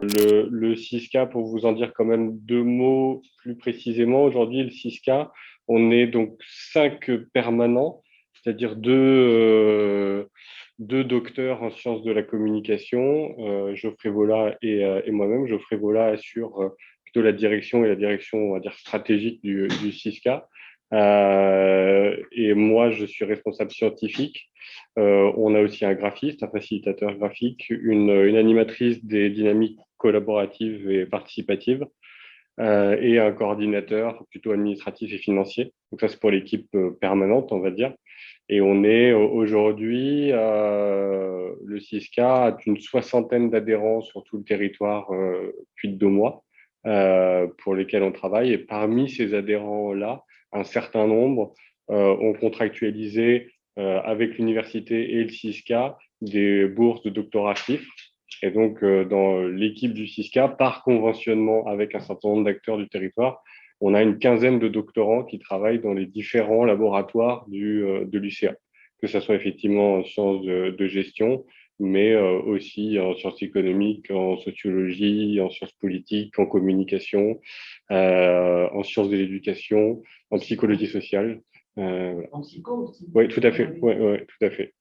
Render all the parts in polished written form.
Le 6K, pour vous en dire quand même deux mots plus précisément, aujourd'hui, le 6K, on est donc cinq permanents, c'est-à-dire deux docteurs en sciences de la communication, Geoffrey Vola et moi-même. Geoffrey Vola assure plutôt la direction et la direction, on va dire, stratégique du 6K. Et moi, je suis responsable scientifique. On a aussi un graphiste, un facilitateur graphique, une animatrice des dynamiques collaboratives et participatives, et un coordinateur plutôt administratif et financier. Donc ça, c'est pour l'équipe permanente, on va dire. Et on est aujourd'hui, le 6K a une soixantaine d'adhérents sur tout le territoire puy-de-dômois, pour lesquels on travaille. Et parmi ces adhérents-là, un certain nombre ont contractualisé avec l'université et le 6K des bourses de doctorat chiffres. Et donc, dans l'équipe du 6K, par conventionnement avec un certain nombre d'acteurs du territoire, on a une quinzaine de doctorants qui travaillent dans les différents laboratoires de l'UCA, que ce soit effectivement en sciences de gestion, mais aussi en sciences économiques, en sociologie, en sciences politiques, en communication, en sciences de l'éducation, en psychologie sociale. Voilà. En psycho aussi. Oui, tout à fait. Ouais, ouais, tout à fait.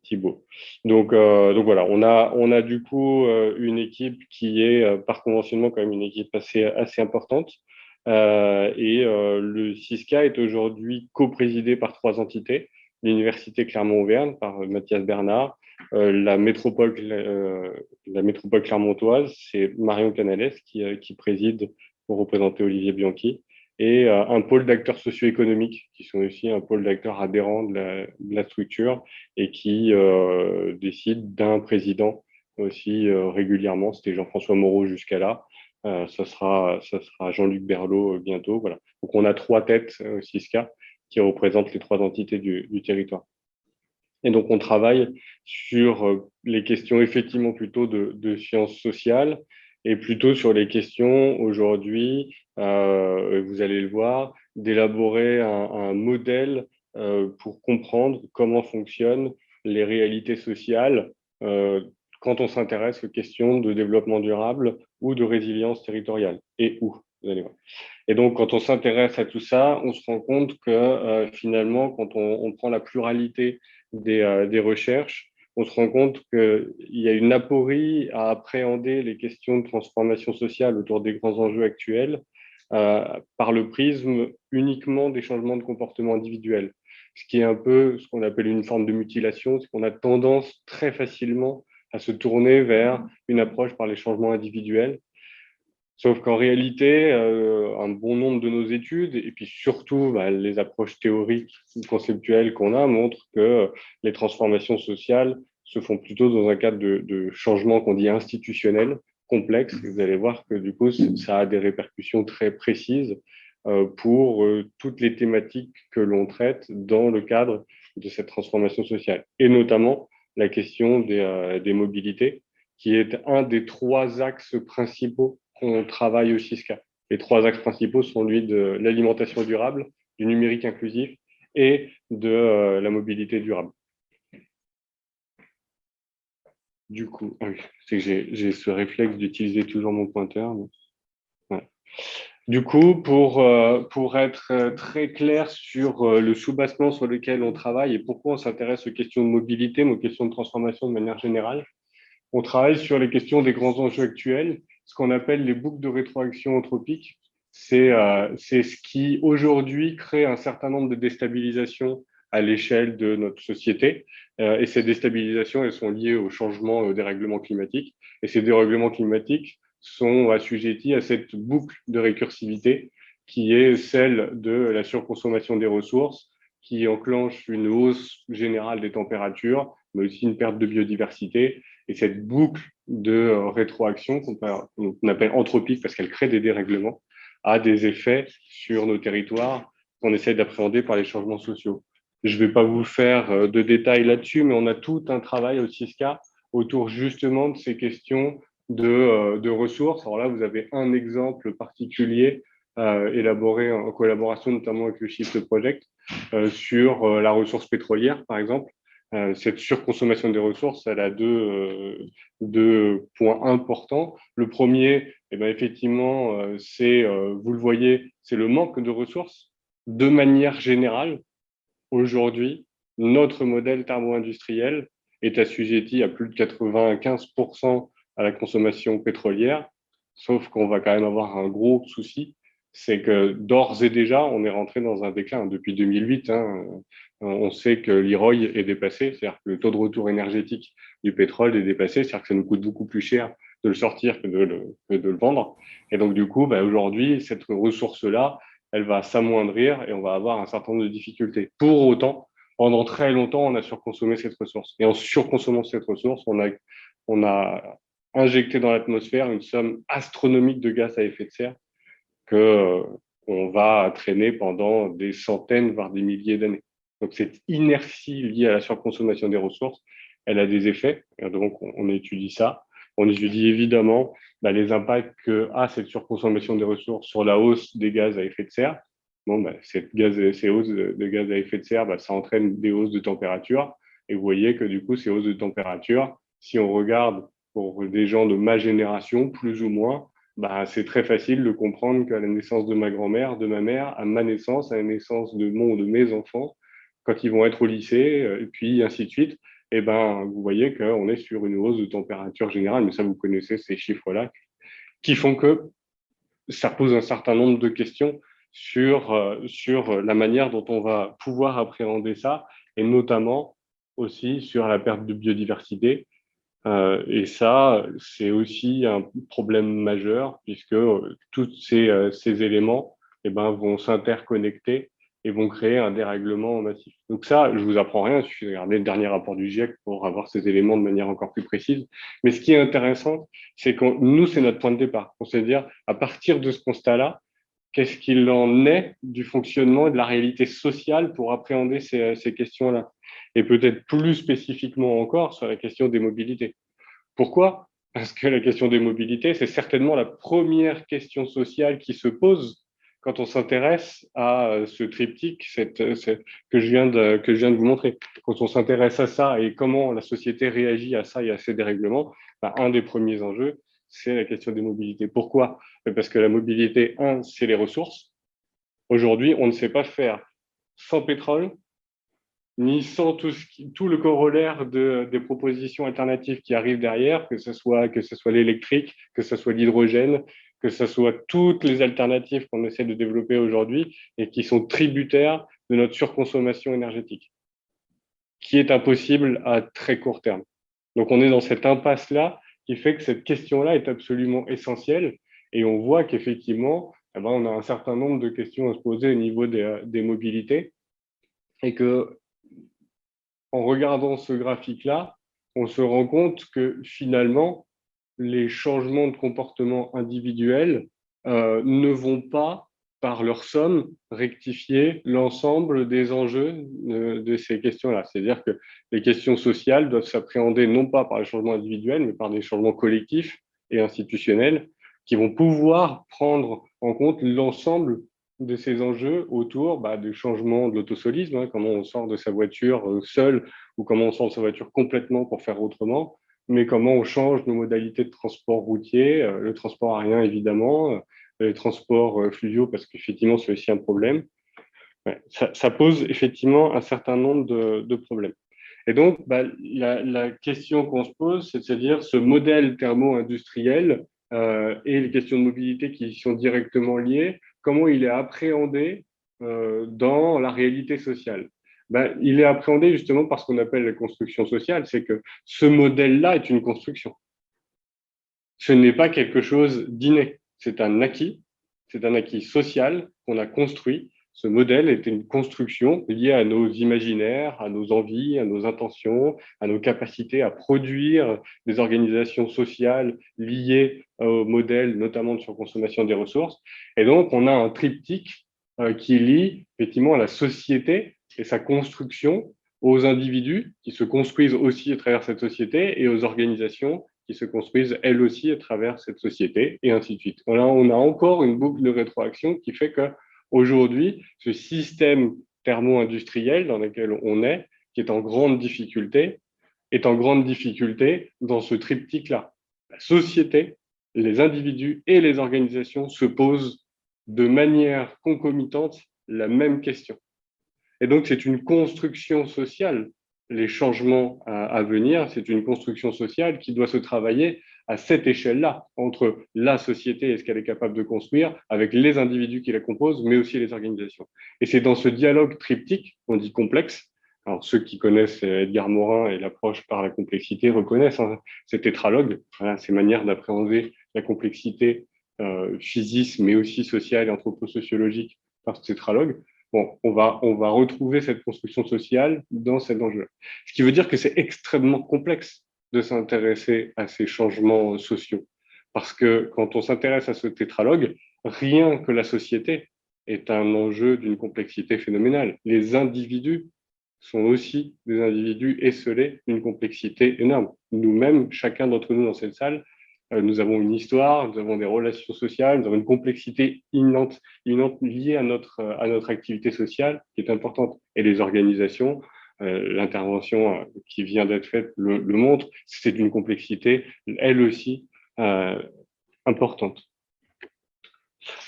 Thibaut. Donc voilà, on a du coup une équipe qui est par conventionnement quand même une équipe assez importante. Le 6K est aujourd'hui coprésidé par trois entités. L'Université Clermont-Auvergne par Mathias Bernard, la métropole clermontoise, c'est Marion Canales qui préside pour représenter Olivier Bianchi, et un pôle d'acteurs socio-économiques qui sont aussi un pôle d'acteurs adhérents de la structure et qui décide d'un président aussi régulièrement. C'était Jean-François Moreau jusqu'à là. Ça sera Jean-Luc Berlot bientôt. Voilà. Donc on a trois têtes au 6K qui représentent les trois entités du territoire. Et donc on travaille sur les questions effectivement plutôt de sciences sociales et plutôt sur les questions aujourd'hui, vous allez le voir, d'élaborer un modèle pour comprendre comment fonctionnent les réalités sociales quand on s'intéresse aux questions de développement durable ou de résilience territoriale. Et où, vous allez voir. Et donc, quand on s'intéresse à tout ça, on se rend compte que finalement, quand on prend la pluralité des recherches, on se rend compte qu'il y a une aporie à appréhender les questions de transformation sociale autour des grands enjeux actuels par le prisme uniquement des changements de comportement individuels. Ce qui est un peu ce qu'on appelle une forme de mutilation, c'est qu'on a tendance très facilement à se tourner vers une approche par les changements individuels. Sauf qu'en réalité, un bon nombre de nos études, et puis surtout les approches théoriques ou conceptuelles qu'on a, montrent que les transformations sociales se font plutôt dans un cadre de changement qu'on dit institutionnel, complexe. Et vous allez voir que du coup, ça a des répercussions très précises pour toutes les thématiques que l'on traite dans le cadre de cette transformation sociale. Et notamment la question des mobilités, qui est un des trois axes principaux qu'on travaille au 6K. Les trois axes principaux sont lui de l'alimentation durable, du numérique inclusif et de la mobilité durable. Du coup, c'est que j'ai ce réflexe d'utiliser toujours mon pointeur. Mais... Ouais. Du coup, pour être très clair sur le soubassement sur lequel on travaille et pourquoi on s'intéresse aux questions de mobilité, mais aux questions de transformation de manière générale, on travaille sur les questions des grands enjeux actuels, ce qu'on appelle les boucles de rétroaction anthropique. C'est ce qui, aujourd'hui, crée un certain nombre de déstabilisations à l'échelle de notre société. Et ces déstabilisations, elles sont liées au changement des règlements climatiques. Et ces dérèglements climatiques sont assujettis à cette boucle de récursivité qui est celle de la surconsommation des ressources, qui enclenche une hausse générale des températures, mais aussi une perte de biodiversité. Et cette boucle de rétroaction, qu'on appelle anthropique parce qu'elle crée des dérèglements, a des effets sur nos territoires qu'on essaie d'appréhender par les changements sociaux. Je ne vais pas vous faire de détails là-dessus, mais on a tout un travail au 6K autour justement de ces questions de ressources. Alors là, vous avez un exemple particulier élaboré en collaboration notamment avec le Shift Project sur la ressource pétrolière, par exemple. Cette surconsommation des ressources, elle a deux points importants. Le premier, eh ben, effectivement, c'est, vous le voyez, c'est le manque de ressources. De manière générale, aujourd'hui, notre modèle thermo-industriel est assujetti à plus de 95% à la consommation pétrolière, sauf qu'on va quand même avoir un gros souci, c'est que d'ores et déjà, on est rentré dans un déclin. Depuis 2008, on sait que l'IROI est dépassé, c'est-à-dire que le taux de retour énergétique du pétrole est dépassé, c'est-à-dire que ça nous coûte beaucoup plus cher de le sortir que de le vendre. Et donc, du coup, bah, aujourd'hui, cette ressource-là, elle va s'amoindrir et on va avoir un certain nombre de difficultés. Pour autant, pendant très longtemps, on a surconsommé cette ressource. Et en surconsommant cette ressource, on a injecté dans l'atmosphère une somme astronomique de gaz à effet de serre que on va traîner pendant des centaines, voire des milliers d'années. Donc cette inertie liée à la surconsommation des ressources, elle a des effets. Et donc on étudie ça. On étudie évidemment les impacts que a cette surconsommation des ressources sur la hausse des gaz à effet de serre. Bon, ces hausses de gaz à effet de serre, ça entraîne des hausses de température. Et vous voyez que du coup, ces hausses de température, si on regarde pour des gens de ma génération, plus ou moins, c'est très facile de comprendre qu'à la naissance de ma grand-mère, de ma mère, à ma naissance, à la naissance de mon ou de mes enfants, quand ils vont être au lycée, et puis ainsi de suite, vous voyez qu'on est sur une hausse de température générale, mais ça, vous connaissez ces chiffres-là, qui font que ça pose un certain nombre de questions sur la manière dont on va pouvoir appréhender ça, et notamment aussi sur la perte de biodiversité. Et ça, c'est aussi un problème majeur puisque tous ces éléments vont s'interconnecter et vont créer un dérèglement massif. Donc ça, je vous apprends rien, il suffit de regarder le dernier rapport du GIEC pour avoir ces éléments de manière encore plus précise. Mais ce qui est intéressant, c'est que nous, c'est notre point de départ. On sait dire, à partir de ce constat-là, qu'est-ce qu'il en est du fonctionnement et de la réalité sociale pour appréhender ces questions-là. Et peut-être plus spécifiquement encore sur la question des mobilités. Pourquoi? Parce que la question des mobilités, c'est certainement la première question sociale qui se pose quand on s'intéresse à ce triptyque que je viens de vous montrer. Quand on s'intéresse à ça et comment la société réagit à ça et à ces dérèglements, un des premiers enjeux, c'est la question des mobilités. Pourquoi? Parce que la mobilité, c'est les ressources. Aujourd'hui, on ne sait pas faire sans pétrole, ni sans tout le corollaire des propositions alternatives qui arrivent derrière, que ce soit l'électrique, que ce soit l'hydrogène, que ce soit toutes les alternatives qu'on essaie de développer aujourd'hui et qui sont tributaires de notre surconsommation énergétique, qui est impossible à très court terme. Donc on est dans cette impasse-là qui fait que cette question-là est absolument essentielle et on voit qu'effectivement, on a un certain nombre de questions à se poser au niveau des mobilités et que en regardant ce graphique-là, on se rend compte que finalement, les changements de comportement individuels ne vont pas, par leur somme, rectifier l'ensemble des enjeux de ces questions-là. C'est-à-dire que les questions sociales doivent s'appréhender non pas par les changements individuels, mais par des changements collectifs et institutionnels qui vont pouvoir prendre en compte l'ensemble de ces enjeux autour du changement de l'autosolisme, comment on sort de sa voiture seul ou comment on sort de sa voiture complètement pour faire autrement, mais comment on change nos modalités de transport routier, le transport aérien évidemment, les transports fluviaux parce qu'effectivement c'est aussi un problème. Ouais, ça pose effectivement un certain nombre de problèmes. Et donc, la question qu'on se pose, c'est de se dire ce modèle thermo-industriel et les questions de mobilité qui y sont directement liées, comment il est appréhendé dans la réalité sociale. Il est appréhendé justement par ce qu'on appelle la construction sociale, c'est que ce modèle-là est une construction. Ce n'est pas quelque chose d'inné, c'est un acquis social qu'on a construit. Ce modèle est une construction liée à nos imaginaires, à nos envies, à nos intentions, à nos capacités à produire des organisations sociales liées au modèle, notamment de surconsommation des ressources. Et donc, on a un triptyque qui lie effectivement la société et sa construction aux individus qui se construisent aussi à travers cette société et aux organisations qui se construisent elles aussi à travers cette société, et ainsi de suite. Là, on a encore une boucle de rétroaction qui fait qu'aujourd'hui, ce système thermo-industriel dans lequel on est qui est en grande difficulté, est en grande difficulté dans ce triptyque-là. La société, les individus et les organisations se posent de manière concomitante la même question. Et donc, c'est une construction sociale. Les changements à venir, c'est une construction sociale qui doit se travailler à cette échelle-là, entre la société et ce qu'elle est capable de construire, avec les individus qui la composent, mais aussi les organisations. Et c'est dans ce dialogue triptyque, on dit complexe. Alors, ceux qui connaissent Edgar Morin et l'approche par la complexité reconnaissent cet tétralogue, ces manières d'appréhender la complexité physique, mais aussi sociale et anthroposociologique par ce tétralogue. Bon, on va retrouver cette construction sociale dans cet enjeu. Ce qui veut dire que c'est extrêmement complexe de s'intéresser à ces changements sociaux. Parce que quand on s'intéresse à ce tétralogue, rien que la société est un enjeu d'une complexité phénoménale. Les individus sont aussi des individus esselés d'une complexité énorme. Nous-mêmes, chacun d'entre nous dans cette salle, nous avons une histoire, nous avons des relations sociales, nous avons une complexité innante liée à notre activité sociale qui est importante. Et les organisations, l'intervention qui vient d'être faite le montre, c'est d'une complexité, elle aussi, importante.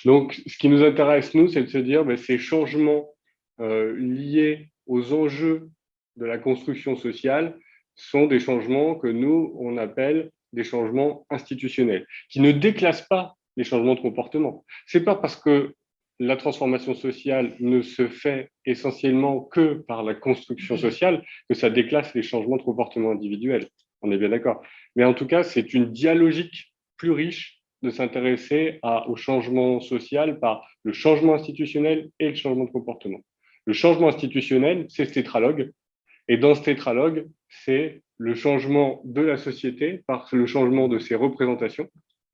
Donc, ce qui nous intéresse, nous, c'est de se dire, ces changements liés aux enjeux de la construction sociale sont des changements que nous, on appelle des changements institutionnels, qui ne déclassent pas les changements de comportement. C'est pas parce que la transformation sociale ne se fait essentiellement que par la construction sociale que ça déclasse les changements de comportement individuels. On est bien d'accord. Mais en tout cas, c'est une dialogique plus riche de s'intéresser au changement social par le changement institutionnel et le changement de comportement. Le changement institutionnel, c'est ce tétralogue. Et dans ce tétralogue, c'est le changement de la société par le changement de ses représentations.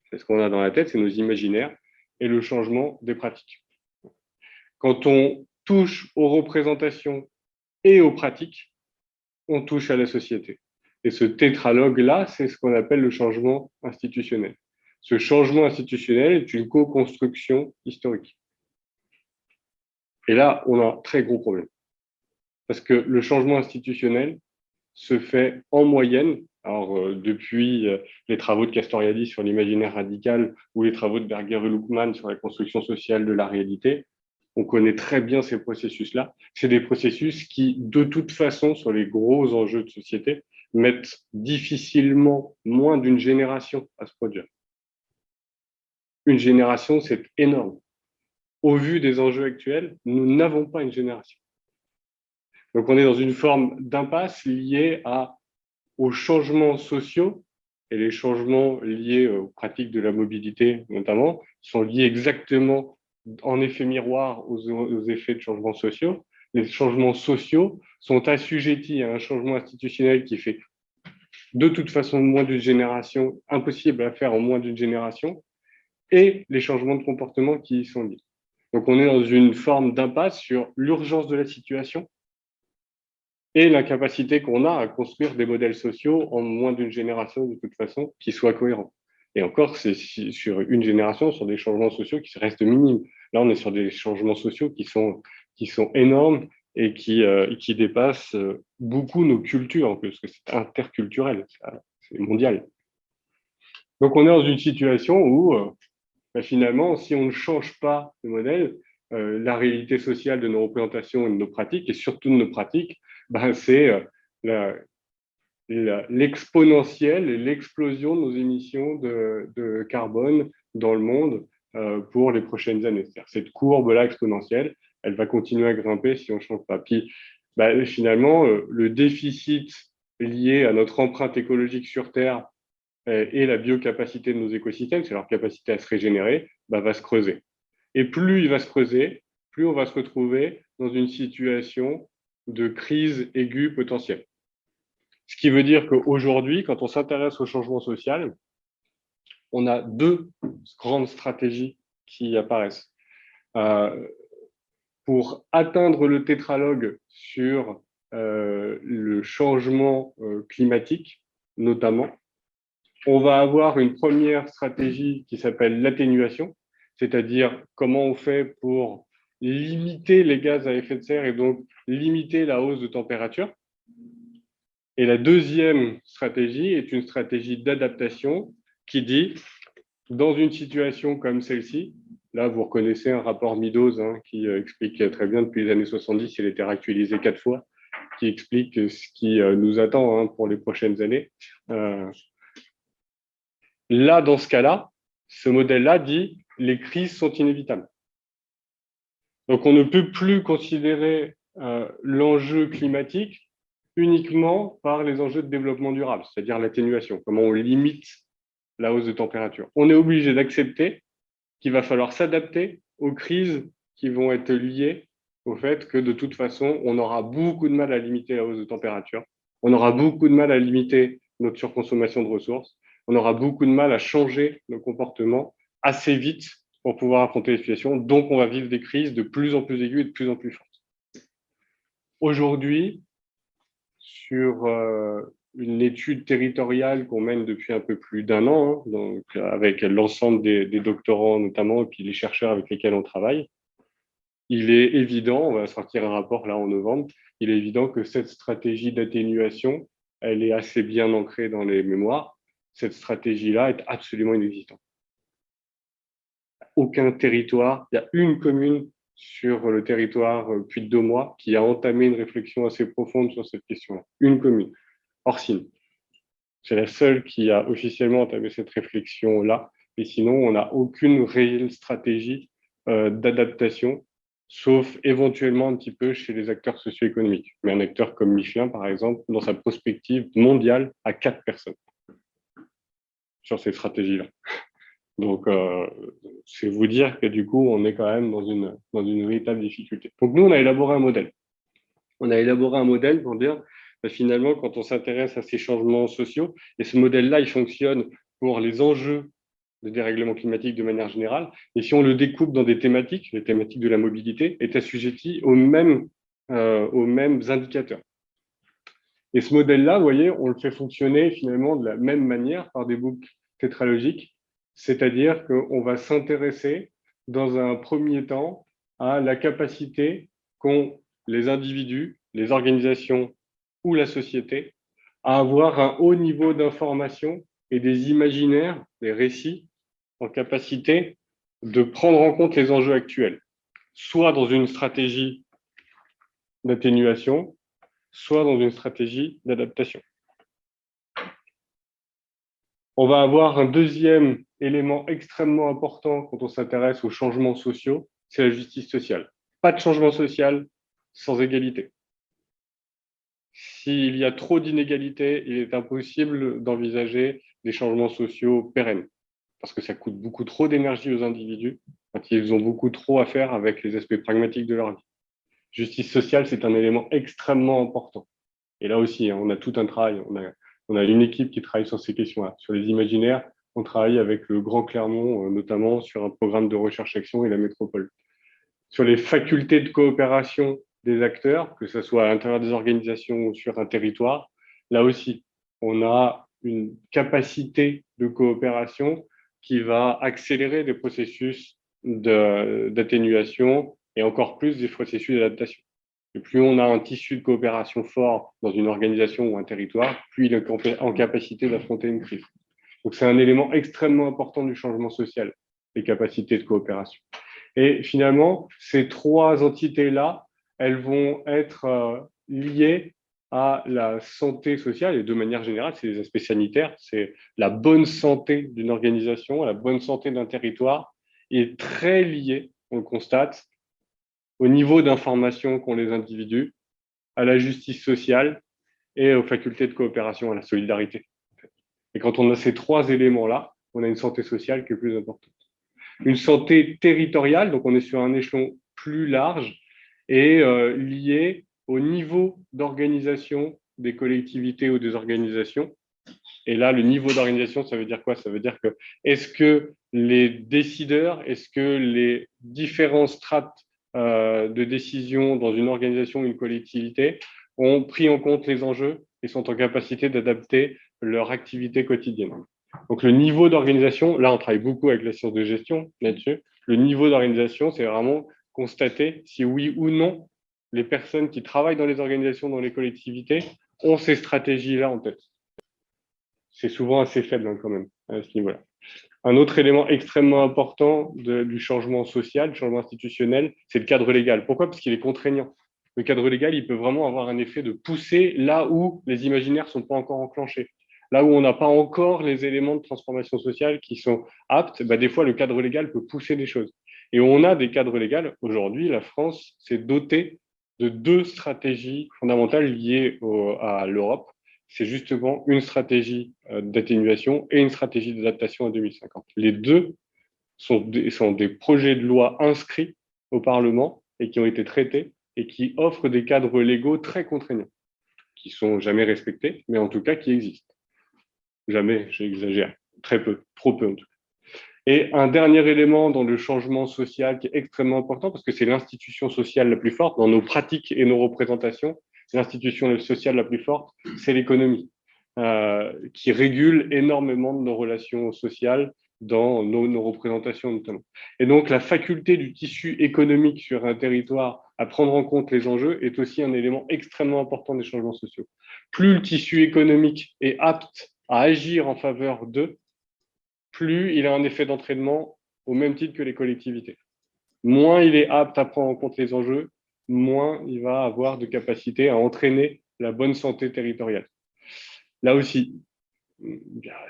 C'est ce qu'on a dans la tête, c'est nos imaginaires, et le changement des pratiques. Quand on touche aux représentations et aux pratiques, on touche à la société. Et ce tétralogue-là, c'est ce qu'on appelle le changement institutionnel. Ce changement institutionnel est une co-construction historique. Et là, on a un très gros problème. Parce que le changement institutionnel se fait en moyenne, alors depuis les travaux de Castoriadis sur l'imaginaire radical ou les travaux de Berger et Luhmann sur la construction sociale de la réalité, on connaît très bien ces processus-là. C'est des processus qui, de toute façon, sur les gros enjeux de société, mettent difficilement moins d'une génération à se produire. Une génération, c'est énorme. Au vu des enjeux actuels, nous n'avons pas une génération. Donc, on est dans une forme d'impasse liée aux changements sociaux et les changements liés aux pratiques de la mobilité, notamment, sont liés exactement en effet miroir aux effets de changements sociaux. Les changements sociaux sont assujettis à un changement institutionnel qui fait de toute façon moins d'une génération, impossible à faire en moins d'une génération, et les changements de comportement qui y sont liés. Donc on est dans une forme d'impasse sur l'urgence de la situation et l'incapacité qu'on a à construire des modèles sociaux en moins d'une génération de toute façon qui soient cohérents. Et encore, c'est sur une génération, sur des changements sociaux qui restent minimes. Là, on est sur des changements sociaux qui sont énormes et qui dépassent beaucoup nos cultures, parce que c'est interculturel, c'est mondial. Donc on est dans une situation où finalement, si on ne change pas de modèle, la réalité sociale de nos représentations et de nos pratiques, et surtout de nos pratiques, c'est l'exponentielle et l'explosion de nos émissions de carbone dans le monde pour les prochaines années. C'est-à-dire cette courbe-là exponentielle, elle va continuer à grimper si on ne change pas. Puis, finalement, le déficit lié à notre empreinte écologique sur Terre et la biocapacité de nos écosystèmes, c'est leur capacité à se régénérer, va se creuser. Et plus il va se creuser, plus on va se retrouver dans une situation de crise aiguë potentielle. Ce qui veut dire qu'aujourd'hui, quand on s'intéresse au changement social, on a deux grandes stratégies qui apparaissent. Pour atteindre le tétralogue sur le changement climatique, notamment, on va avoir une première stratégie qui s'appelle l'atténuation, c'est-à-dire comment on fait pour limiter les gaz à effet de serre et donc limiter la hausse de température. Et la deuxième stratégie est une stratégie d'adaptation qui dit, dans une situation comme celle-ci, là, vous reconnaissez un rapport Meadows qui explique très bien depuis les années 70, il a été réactualisé 4 fois, qui explique ce qui nous attend pour les prochaines années. Là, dans ce cas-là, ce modèle-là dit les crises sont inévitables. Donc, on ne peut plus considérer l'enjeu climatique uniquement par les enjeux de développement durable, c'est-à-dire l'atténuation, comment on limite la hausse de température. On est obligé d'accepter qu'il va falloir s'adapter aux crises qui vont être liées au fait que de toute façon, on aura beaucoup de mal à limiter la hausse de température, on aura beaucoup de mal à limiter notre surconsommation de ressources, on aura beaucoup de mal à changer nos comportements assez vite pour pouvoir affronter les situations. Donc, on va vivre des crises de plus en plus aiguës et de plus en plus fortes. Aujourd'hui, sur une étude territoriale qu'on mène depuis un peu plus d'un an, donc avec l'ensemble des doctorants notamment, et puis les chercheurs avec lesquels on travaille, il est évident, on va sortir un rapport là en novembre, il est évident que cette stratégie d'atténuation, elle est assez bien ancrée dans les mémoires. Cette stratégie-là est absolument inexistante. Aucun territoire, il y a une commune sur le territoire Puy-de-Dôme qui a entamé une réflexion assez profonde sur cette question-là. Une commune, Orsine. C'est la seule qui a officiellement entamé cette réflexion-là. Et sinon, on n'a aucune réelle stratégie d'adaptation, sauf éventuellement un petit peu chez les acteurs socio-économiques. Mais un acteur comme Michelin, par exemple, dans sa prospective mondiale, a 4 personnes sur ces stratégies-là. Donc, c'est vous dire que du coup, on est quand même dans une véritable difficulté. Donc, nous, on a élaboré un modèle. On a élaboré un modèle pour dire, finalement, quand on s'intéresse à ces changements sociaux, et ce modèle-là, il fonctionne pour les enjeux de dérèglement climatique de manière générale, et si on le découpe dans des thématiques, les thématiques de la mobilité est assujetti aux mêmes indicateurs. Et ce modèle-là, vous voyez, on le fait fonctionner finalement de la même manière par des boucles tétralogiques, c'est-à-dire qu'on va s'intéresser dans un premier temps à la capacité qu'ont les individus, les organisations ou la société à avoir un haut niveau d'information et des imaginaires, des récits en capacité de prendre en compte les enjeux actuels, soit dans une stratégie d'atténuation, soit dans une stratégie d'adaptation. On va avoir un deuxième élément extrêmement important quand on s'intéresse aux changements sociaux, c'est la justice sociale. Pas de changement social sans égalité. S'il y a trop d'inégalités, il est impossible d'envisager des changements sociaux pérennes, parce que ça coûte beaucoup trop d'énergie aux individus quand ils ont beaucoup trop à faire avec les aspects pragmatiques de leur vie. Justice sociale, c'est un élément extrêmement important. Et là aussi, on a tout un travail. On a une équipe qui travaille sur ces questions-là. Sur les imaginaires, on travaille avec le Grand Clermont, notamment sur un programme de recherche-action et la métropole. Sur les facultés de coopération des acteurs, que ce soit à l'intérieur des organisations ou sur un territoire, là aussi, on a une capacité de coopération qui va accélérer des processus d'atténuation et encore plus des processus d'adaptation. Et plus on a un tissu de coopération fort dans une organisation ou un territoire, plus il est en capacité d'affronter une crise. Donc c'est un élément extrêmement important du changement social, les capacités de coopération. Et finalement, ces trois entités-là, elles vont être liées à la santé sociale, et de manière générale, c'est les aspects sanitaires, c'est la bonne santé d'une organisation, la bonne santé d'un territoire, est très liée, on le constate, au niveau d'information qu'ont les individus, à la justice sociale et aux facultés de coopération, à la solidarité. Et quand on a ces trois éléments-là, on a une santé sociale qui est plus importante. Une santé territoriale, donc on est sur un échelon plus large et lié au niveau d'organisation des collectivités ou des organisations. Et là, le niveau d'organisation, ça veut dire quoi? Ça veut dire que est-ce que les décideurs, est-ce que les différents strates de décision dans une organisation ou une collectivité ont pris en compte les enjeux et sont en capacité d'adapter leur activité quotidienne. Donc le niveau d'organisation, là on travaille beaucoup avec la science de gestion là-dessus, le niveau d'organisation, c'est vraiment constater si oui ou non les personnes qui travaillent dans les organisations, dans les collectivités, ont ces stratégies-là en tête. C'est souvent assez faible quand même à ce niveau-là. Un autre élément extrêmement important du changement social, du changement institutionnel, c'est le cadre légal. Pourquoi? Parce qu'il est contraignant. Le cadre légal, il peut vraiment avoir un effet de pousser là où les imaginaires ne sont pas encore enclenchés. Là où on n'a pas encore les éléments de transformation sociale qui sont aptes, des fois, le cadre légal peut pousser des choses. Et on a des cadres légaux. Aujourd'hui, la France s'est dotée de 2 stratégies fondamentales liées à l'Europe. C'est justement une stratégie d'atténuation et une stratégie d'adaptation à 2050. Les deux sont des projets de loi inscrits au Parlement et qui ont été traités et qui offrent des cadres légaux très contraignants, qui sont jamais respectés, mais en tout cas qui existent. Jamais, j'exagère, très peu, trop peu en tout cas. Et un dernier élément dans le changement social qui est extrêmement important, parce que c'est l'institution sociale la plus forte dans nos pratiques et nos représentations, l'institution sociale la plus forte, c'est l'économie, qui régule énormément de nos relations sociales dans nos représentations notamment. Et donc la faculté du tissu économique sur un territoire à prendre en compte les enjeux est aussi un élément extrêmement important des changements sociaux. Plus le tissu économique est apte à agir en faveur d'eux, plus il a un effet d'entraînement au même titre que les collectivités. Moins il est apte à prendre en compte les enjeux, moins il va avoir de capacité à entraîner la bonne santé territoriale. Là aussi,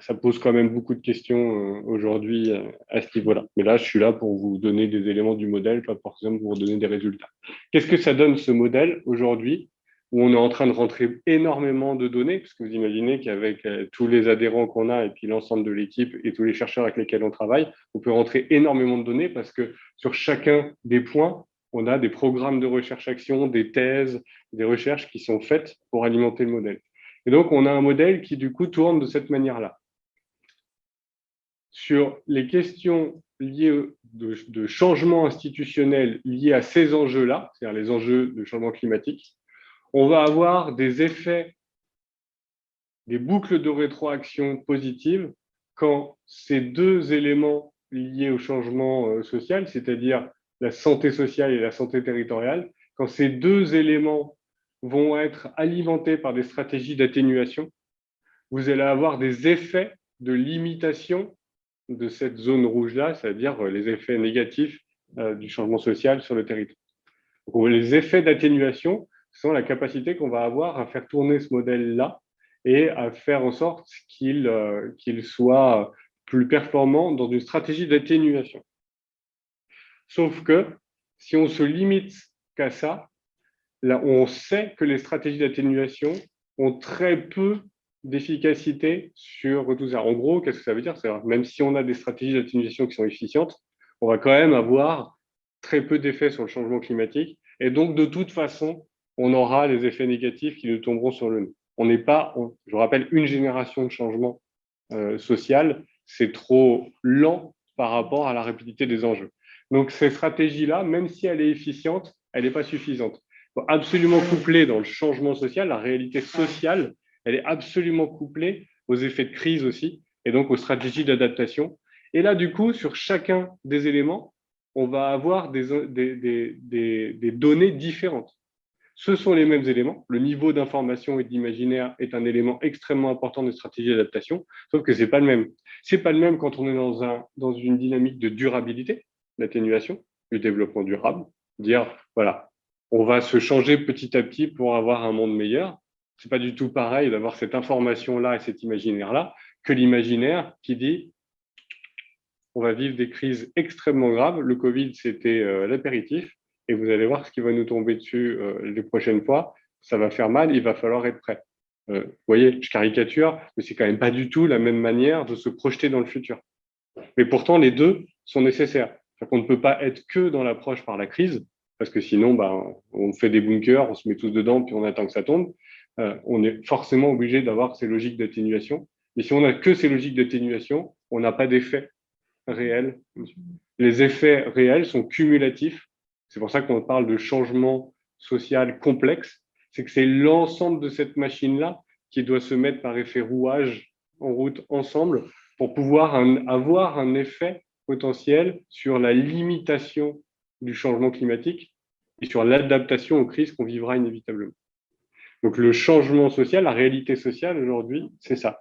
ça pose quand même beaucoup de questions aujourd'hui à ce niveau-là. Mais là, je suis là pour vous donner des éléments du modèle, pas forcément pour vous donner des résultats. Qu'est-ce que ça donne ce modèle aujourd'hui, où on est en train de rentrer énormément de données, parce que vous imaginez qu'avec tous les adhérents qu'on a et puis l'ensemble de l'équipe et tous les chercheurs avec lesquels on travaille, on peut rentrer énormément de données parce que sur chacun des points, on a des programmes de recherche-action, des thèses, des recherches qui sont faites pour alimenter le modèle. Et donc, on a un modèle qui, du coup, tourne de cette manière-là. Sur les questions liées de changement institutionnel liés à ces enjeux-là, c'est-à-dire les enjeux de changement climatique, on va avoir des effets, des boucles de rétroaction positives quand ces 2 éléments liés au changement social, c'est-à-dire la santé sociale et la santé territoriale, quand ces 2 éléments vont être alimentés par des stratégies d'atténuation, vous allez avoir des effets de limitation de cette zone rouge-là, c'est-à-dire les effets négatifs du changement social sur le territoire. Donc, les effets d'atténuation sont la capacité qu'on va avoir à faire tourner ce modèle-là et à faire en sorte qu'il soit plus performant dans une stratégie d'atténuation. Sauf que si on se limite qu'à ça, là, on sait que les stratégies d'atténuation ont très peu d'efficacité sur tout ça. En gros, qu'est-ce que ça veut dire? Même si on a des stratégies d'atténuation qui sont efficientes, on va quand même avoir très peu d'effets sur le changement climatique. Et donc, de toute façon, on aura les effets négatifs qui nous tomberont sur le nez. On n'est pas, je vous rappelle, une génération de changement social, c'est trop lent par rapport à la rapidité des enjeux. Donc, ces stratégies-là, même si elle est efficiente, elle n'est pas suffisante. Il faut absolument coupler dans le changement social, la réalité sociale, elle est absolument couplée aux effets de crise aussi, et donc aux stratégies d'adaptation. Et là, du coup, sur chacun des éléments, on va avoir des données différentes. Ce sont les mêmes éléments. Le niveau d'information et d'imaginaire est un élément extrêmement important des stratégies d'adaptation, sauf que ce n'est pas le même. Ce n'est pas le même quand on est dans une dynamique de durabilité, l'atténuation, du développement durable, dire, voilà, on va se changer petit à petit pour avoir un monde meilleur. Ce n'est pas du tout pareil d'avoir cette information-là et cet imaginaire-là que l'imaginaire qui dit on va vivre des crises extrêmement graves. Le Covid, c'était l'apéritif. Et vous allez voir ce qui va nous tomber dessus les prochaines fois. Ça va faire mal, il va falloir être prêt. Vous voyez, je caricature, mais c'est quand même pas du tout la même manière de se projeter dans le futur. Mais pourtant, les deux sont nécessaires. On ne peut pas être que dans l'approche par la crise, parce que sinon, on fait des bunkers, on se met tous dedans, puis on attend que ça tombe. On est forcément obligé d'avoir ces logiques d'atténuation. Mais si on n'a que ces logiques d'atténuation, on n'a pas d'effet réel. Les effets réels sont cumulatifs. C'est pour ça qu'on parle de changement social complexe. C'est que c'est l'ensemble de cette machine-là qui doit se mettre par effet rouage en route ensemble pour pouvoir avoir un effet potentiel sur la limitation du changement climatique et sur l'adaptation aux crises qu'on vivra inévitablement. Donc le changement social, la réalité sociale aujourd'hui, c'est ça.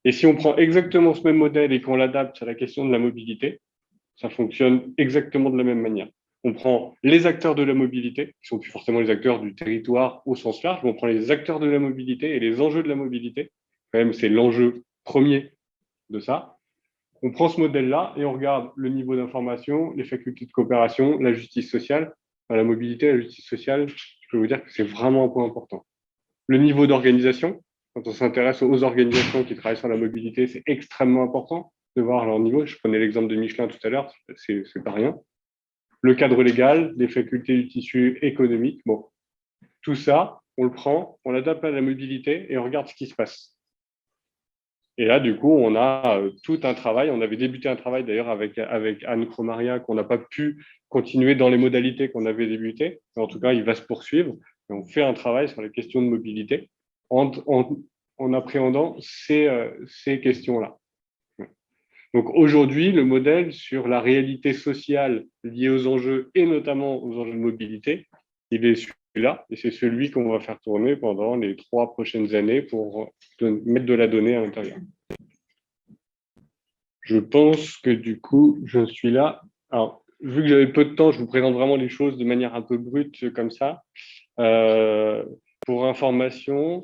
Et si on prend exactement ce même modèle et qu'on l'adapte à la question de la mobilité, ça fonctionne exactement de la même manière. On prend les acteurs de la mobilité, qui sont plus forcément les acteurs du territoire au sens large, mais on prend les acteurs de la mobilité et les enjeux de la mobilité. Quand même, c'est l'enjeu premier de ça. On prend ce modèle-là et on regarde le niveau d'information, les facultés de coopération, la justice sociale. Enfin, la mobilité, la justice sociale, je peux vous dire que c'est vraiment un point important. Le niveau d'organisation, quand on s'intéresse aux organisations qui travaillent sur la mobilité, c'est extrêmement important de voir leur niveau. Je prenais l'exemple de Michelin tout à l'heure, c'est pas rien. Le cadre légal, les facultés du tissu économique, bon, tout ça, on le prend, on l'adapte à la mobilité et on regarde ce qui se passe. Et là, du coup, on a tout un travail. On avait débuté un travail d'ailleurs avec Anne Cromaria qu'on n'a pas pu continuer dans les modalités qu'on avait débuté. En tout cas, il va se poursuivre. Et on fait un travail sur les questions de mobilité en appréhendant ces questions-là. Donc aujourd'hui, le modèle sur la réalité sociale liée aux enjeux et notamment aux enjeux de mobilité, il est celui-là et c'est celui qu'on va faire tourner pendant les 3 prochaines années pour mettre de la donnée à l'intérieur. Je pense que du coup, je suis là. Alors, vu que j'avais peu de temps, je vous présente vraiment les choses de manière un peu brute comme ça. Euh, pour information,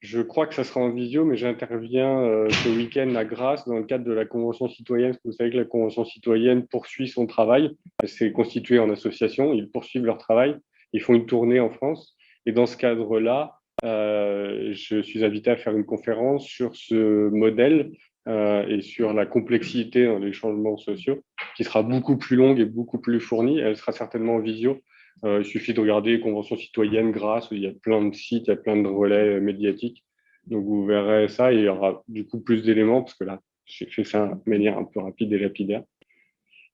je crois que ça sera en visio, mais j'interviens ce week-end à Grasse dans le cadre de la Convention citoyenne. Vous savez que la Convention citoyenne poursuit son travail. C'est constitué en association. Ils poursuivent leur travail. Ils font une tournée en France. Et dans ce cadre-là, je suis invité à faire une conférence sur ce modèle et sur la complexité dans les changements sociaux, qui sera beaucoup plus longue et beaucoup plus fournie. Elle sera certainement en visio. Il suffit de regarder Convention citoyenne Grasse, il y a plein de sites, il y a plein de relais médiatiques. Donc vous verrez ça et il y aura du coup plus d'éléments parce que là, j'ai fait ça de manière un peu rapide et lapidaire.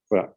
Voilà.